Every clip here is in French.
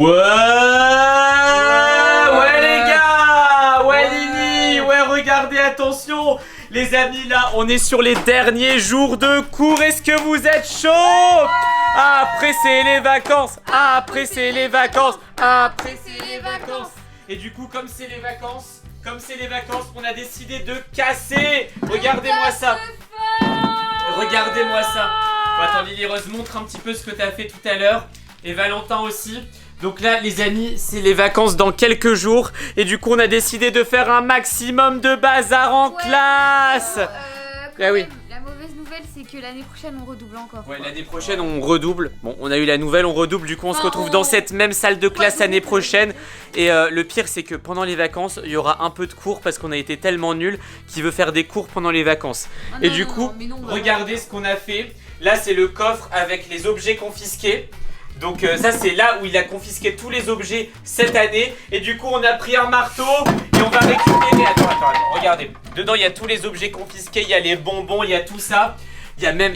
Ouais, les gars, ouais Lily, ouais regardez, attention les amis, là on est sur les derniers jours de cours. Est-ce que vous êtes chaud? Après c'est les vacances, après c'est les vacances, après c'est les vacances. Et du coup comme c'est les vacances, on a décidé de casser. Regardez-moi ça. Regardez-moi ça. Bon, attends Lily Rose, montre un petit peu ce que t'as fait tout à l'heure. Et Valentin aussi. Donc là les amis, c'est les vacances dans quelques jours. Et du coup on a décidé de faire un maximum de bazar en classe. Ah oui. La mauvaise nouvelle c'est que l'année prochaine on redouble encore. Ouais, l'année prochaine on redouble. Bon, on a eu la nouvelle, on redouble. Du coup on se retrouve dans cette même salle de classe l'année prochaine. Et le pire c'est que pendant les vacances il y aura un peu de cours parce qu'on a été tellement nuls. Qui veut faire des cours pendant les vacances? Et du coup, regardez ce qu'on a fait. Là c'est le coffre avec les objets confisqués. Donc ça c'est là où il a confisqué tous les objets cette année. Et du coup on a pris un marteau et on va récupérer. Attends, regardez. Dedans il y a tous les objets confisqués, il y a les bonbons, il y a tout ça.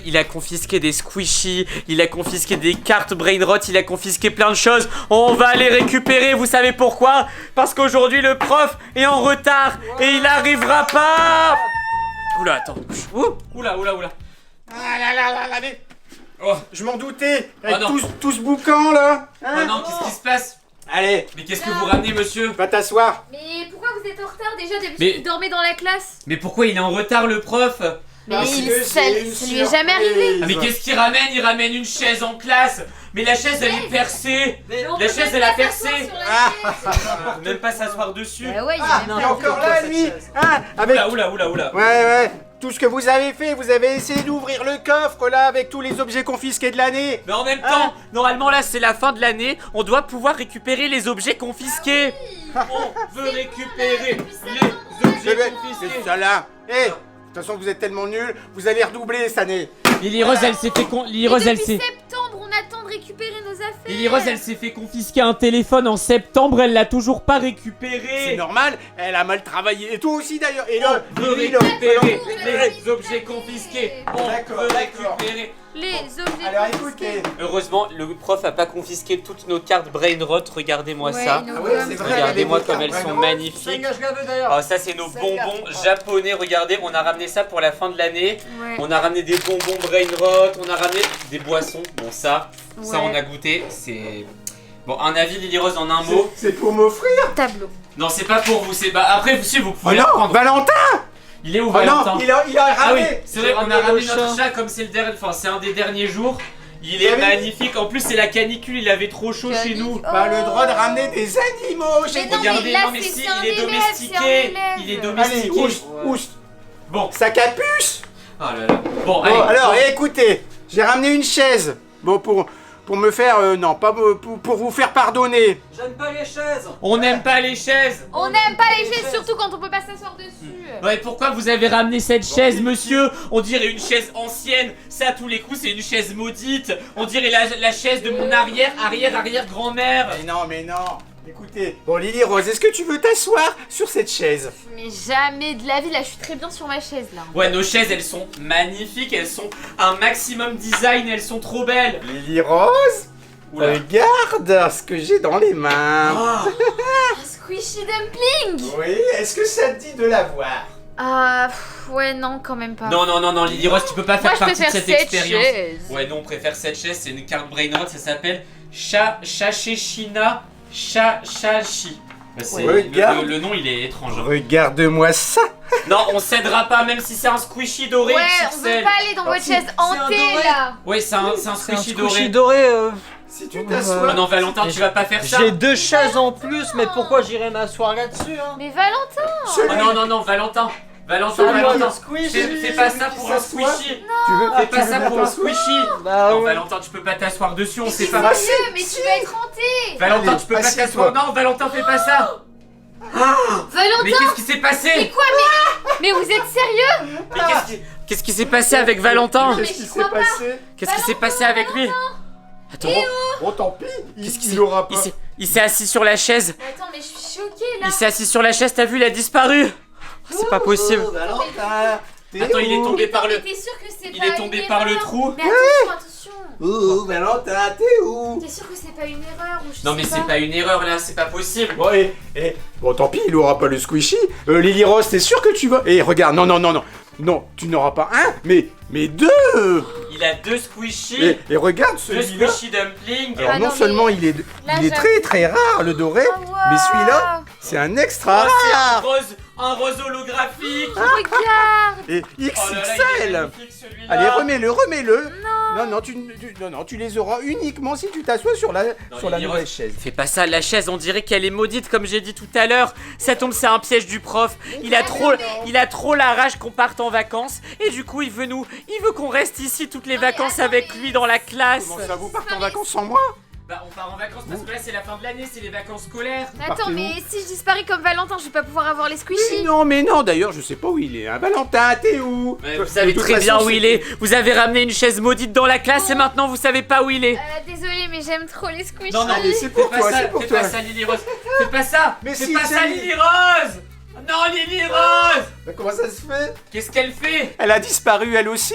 Il a confisqué des squishies, il a confisqué des cartes Brainrot, il a confisqué plein de choses. On va les récupérer, vous savez pourquoi? Parce qu'aujourd'hui le prof est en retard et il n'arrivera pas. Oula, attends. Oula. Ah là là, allez. Oh. Je m'en doutais, avec Oh non. tout ce boucan là. Oh non, qu'est-ce qui se passe? Allez, Mais qu'est-ce que vous ramenez, monsieur? va t'asseoir. Mais pourquoi vous êtes en retard déjà? D'habitude Mais- vous dormez dans la classe. Mais pourquoi il est en retard, le prof? Mais Parce que ça c'est une lui est jamais arrivé. surprise. Ah mais qu'est-ce qu'il ramène? Il ramène une chaise en classe. Mais la chaise elle est percée. Mais on La peut chaise même elle a pas percé. s'asseoir sur la chaise. On peut même pas s'asseoir dessus. Bah ouais, il Ah, est il même est pas encore là lui. Hein, avec... Oula. Ouais, tout ce que vous avez fait, vous avez essayé d'ouvrir le coffre là avec tous les objets confisqués de l'année. Mais en même temps, normalement là c'est la fin de l'année. On doit pouvoir récupérer les objets confisqués. On veut récupérer les objets confisqués. C'est ça là. Eh, de toute façon vous êtes tellement nuls, vous allez redoubler cette année. Lily Rose elle s'est fait Et depuis septembre, on attend de récupérer nos affaires. Lily Rose elle s'est fait confisquer un téléphone en septembre. Elle l'a toujours pas récupéré. C'est normal, elle a mal travaillé. Et toi aussi d'ailleurs. Et On là, veut récupérer les objets confisqués. On D'accord, veut d'accord. récupérer. Les objets Alors confisqués. écoutez. Heureusement, le prof a pas confisqué toutes nos cartes Brainrot. Regardez-moi Ouais, ça. il nous Ah ouais, donne. c'est vrai. Regardez-moi des comme elles cartes sont Brainrot. magnifiques. d'ailleurs. Ah, ça c'est nos bonbons japonais. Regardez, on a ramené ça pour la fin de l'année. Ouais. On a ramené des bonbons Brainrot. On a ramené des boissons. Bon ça Ouais. on a goûté. C'est bon. Un avis Lily Rose en un mot. C'est pour m'offrir. Tableau. Non, c'est pas pour vous. C'est après si vous Oh pouvez la non, prendre. Valentin. Il est où Oh Valentin? non, il a Ah oui, ramené. c'est vrai, on a ramené notre chat comme c'est le dernier, enfin c'est un des derniers jours. Il est Ah oui. magnifique. En plus c'est la canicule, il avait trop chaud chez nous. Bah le droit de ramener des animaux chez Mais non, Regardez, mais là, non mais c'est- si, c'est un il est élève, domestiqué. c'est un élève. Il est Allez, domestiqué. oust. Bon, Sa capuce. oh là là. Bon, Bon, allez. alors, bon. écoutez, j'ai ramené une chaise. Bon, pour me faire, non, pas pour vous faire pardonner. J'aime pas les chaises. On n'aime pas les chaises. On n'aime pas les chaises, surtout quand on peut pas s'asseoir dessus. Ouais, pourquoi vous avez ramené cette chaise, monsieur? On dirait une chaise ancienne. Ça, à tous les coups, c'est une chaise maudite. On dirait la chaise de mon arrière-grand-mère. Mais non. Écoutez, bon, Lily Rose, est-ce que tu veux t'asseoir sur cette chaise? Mais jamais de la vie, là, je suis très bien sur ma chaise, là. Ouais, nos chaises, elles sont magnifiques. Elles sont un maximum design. Elles sont trop belles. Lily Rose, Oula. regarde ce que j'ai dans les mains. Oh. Un squishy dumpling. Oui, est-ce que ça te dit de la voir? Ah, ouais, non, quand même pas. Non, Lily Rose, tu peux pas Moi, faire je partie de préfère cette cette expérience. chaise. Ouais, non, on préfère cette chaise. C'est une carte Brainrot. Ça s'appelle Shasheshina Shashashi. Bah, c'est- Regarde. le nom, il est étrange. Regarde-moi ça. Non, on cédera pas, même si c'est un squishy doré. Ouais, on XXL. veut pas aller dans votre chaise hantée, doré. là. Ouais, c'est un squishy doré. doré. Si tu Oh t'assois. non, Valentin, tu vas pas faire ça. J'ai 2 chaises en plus, mais pourquoi j'irais m'asseoir là-dessus hein? Mais Valentin. Oh non, Valentin. Fais pas ça pour un squishy. Tu veux Fais pas ça pour un t'asseoir? squishy. Bah Non, ouais. Valentin, tu peux pas t'asseoir dessus, on sait C'est pas. mieux, mais tu vas être hanté. Valentin, Allez, tu peux pas assieds-toi. t'asseoir. Non, Valentin, fais pas ça. Mais Valentin. qu'est-ce qui s'est passé? Mais quoi, mais vous êtes sérieux? Mais qu'est-ce qui s'est passé avec Valentin? Qu'est-ce qui s'est passé? Qu'est-ce qui s'est passé avec lui? Attends, Oh, tant pis. qu'est-ce Il aura pas. il s'est assis sur la chaise. Attends, mais je suis choquée, là. Il s'est assis sur la chaise, t'as vu, il a disparu. Oh, c'est pas possible. Oh, Valentin. Attends, il est tombé Mais par le. t'es sûr que c'est Il pas est une tombé par le erreur? trou. Mais attention, attention. Oh, Valentin, t'es où? T'es sûr que c'est pas une erreur ou je Non sais mais c'est pas une erreur là, c'est pas possible. Bon, bon, tant pis, il aura pas le squishy. Lily Rose, t'es sûr que tu vas... regarde, non, tu n'auras pas un, mais deux. Il a 2 squishies, Et regarde 2 celui-là. squishy dumplings. Alors Ah non non, seulement mais il est là, il est très très rare le doré, Oh, wow. mais celui-là c'est un extra Oh, c'est rare. un rose holographique. Regarde. Et Oh là là, il est XXL. magnifique, celui-là. Allez, remets-le. Non, tu les auras uniquement si tu t'assois sur la Lily nouvelle Rose, chaise. Fais pas ça, la chaise, on dirait qu'elle est maudite comme j'ai dit tout à l'heure. Ça tombe, c'est un piège du prof. Il a trop la rage qu'on parte en vacances et du coup il veut qu'on reste ici toutes les Non, mais vacances attends, avec mais lui dans la classe. Comment ça vous partez en vacances sans moi? Bah on part en vacances parce que là c'est la fin de l'année, c'est les vacances scolaires. Attends, Partez-vous. mais si je disparais comme Valentin, je vais pas pouvoir avoir les squishies. Mais non, d'ailleurs je sais pas où il est. Hein. Valentin, t'es où? Ouais, De vous savez toute très bien façon, où il est. Vous avez ramené une chaise maudite dans la classe et maintenant vous savez pas où il est. Désolée, mais j'aime trop les squishies. Non, non, mais c'est pour fais toi, pas ça, c'est pour fais toi. pas ça, Lily Rose. Fais pas ça. Mais Fais si, pas c'est ça, Lily. Lily Rose. Non, Lily Rose. Bah, comment ça se fait? Qu'est-ce qu'elle fait? Elle a disparu elle aussi.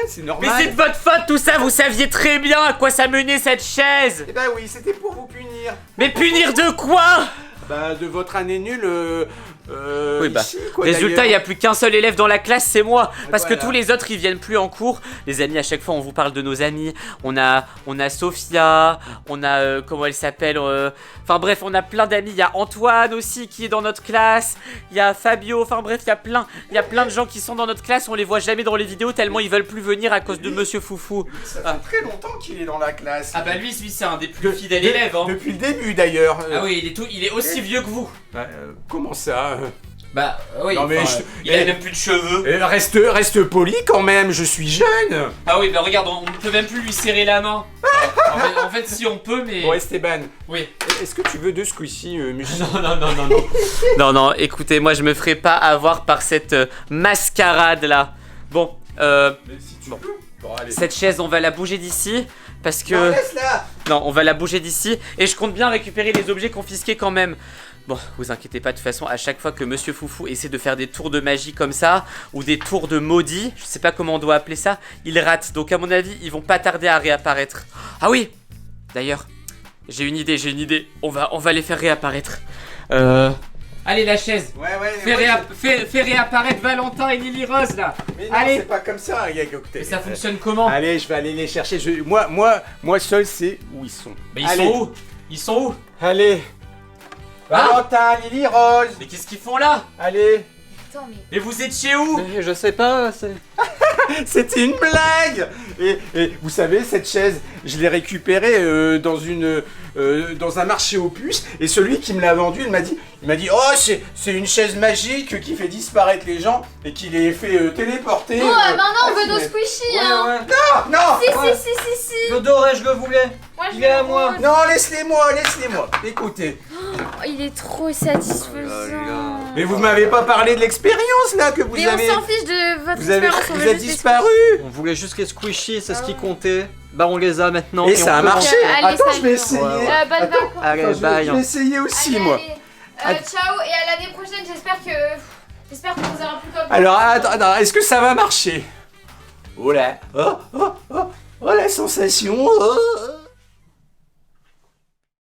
C'est Mais normal. c'est de votre faute tout ça. Vous saviez très bien à quoi ça menait cette chaise. Eh ben oui, c'était pour vous punir. Mais punir de quoi? Bah de votre année nulle. Oui, bah, ici, quoi, Résultat, il d'ailleurs. n'y a plus qu'un seul élève dans la classe, c'est moi. Parce que Voilà. tous les autres, ils viennent plus en cours. Les amis, à chaque fois, on vous parle de nos amis. On a Sophia, on a, comment elle s'appelle enfin bref, on a plein d'amis. Il y a Antoine aussi qui est dans notre classe. Il y a Fabio, enfin bref, il y a plein de gens qui sont dans notre classe. On les voit jamais dans les vidéos tellement ils veulent plus venir à cause de Monsieur Foufou. Ça fait très longtemps qu'il est dans la classe. Ah bah lui c'est un des plus fidèles élèves. Hein. Depuis le début d'ailleurs. Ah oui, il est aussi vieux que vous. Comment ça? Bah oui, Non, mais enfin, il a même plus de cheveux. Reste poli quand même, je suis jeune. Ah oui, bah regarde, on ne peut même plus lui serrer la main. En fait, si on peut, mais... Bon Esteban, Oui. est-ce que tu veux deux squishy Mushi? Non, non, écoutez, moi je me ferai pas avoir par cette mascarade là. Bon, Si tu peux. Bon, allez. cette chaise, on va la bouger d'ici. Parce que... Non, laisse-la. Non, on va la bouger d'ici. Et je compte bien récupérer les objets confisqués quand même. Bon, vous inquiétez pas, de toute façon, à chaque fois que Monsieur Foufou essaie de faire des tours de magie comme ça, ou des tours de maudit, je sais pas comment on doit appeler ça, il rate. Donc à mon avis, ils vont pas tarder à réapparaître. Ah oui! D'ailleurs, j'ai une idée. On va les faire réapparaître. Allez, la chaise. Fais réapparaître Valentin et Lily Rose là. Mais non, Allez. c'est pas comme ça, gars, écoutez. Mais ça fonctionne comment? Allez, je vais aller les chercher. Moi seul, c'est où ils sont. Mais Allez. Ils sont où? Allez. Ah. Valentin, Lily Rose. Mais qu'est-ce qu'ils font là? Allez. Attends, mais. Mais vous êtes chez où? Mais je sais pas, c'est... C'était une blague. Et vous savez, cette chaise, je l'ai récupérée dans un marché aux puces. Et celui qui me l'a vendue, il m'a dit, oh, c'est une chaise magique qui fait disparaître les gens et qui les fait téléporter. Bon, maintenant on veut ah, nos mais- squishies, hein. Non, Si. Le doré, je le voulais. Moi, je Il est veux à le moi. rose. non, laisse-les-moi. Écoutez, Oh, il est trop satisfaisant. mais vous m'avez pas parlé de l'expérience là que vous Mais avez. on s'en fiche de votre Vous avez expérience, on veut êtes juste les disparu. On voulait juste les squishies, c'est ce qui Ah ouais. comptait. Bah on les a maintenant. Et on ça a peut marché. Allez, Attends, je vais salut. essayer. Ouais. Bonnes vacances. Allez, Attends, je bye. vais essayer aussi Allez, moi. allez. Ciao, et à l'année prochaine, j'espère qu'on vous aura plus comme Alors attends, est-ce que ça va marcher? Oh là. Oh la sensation.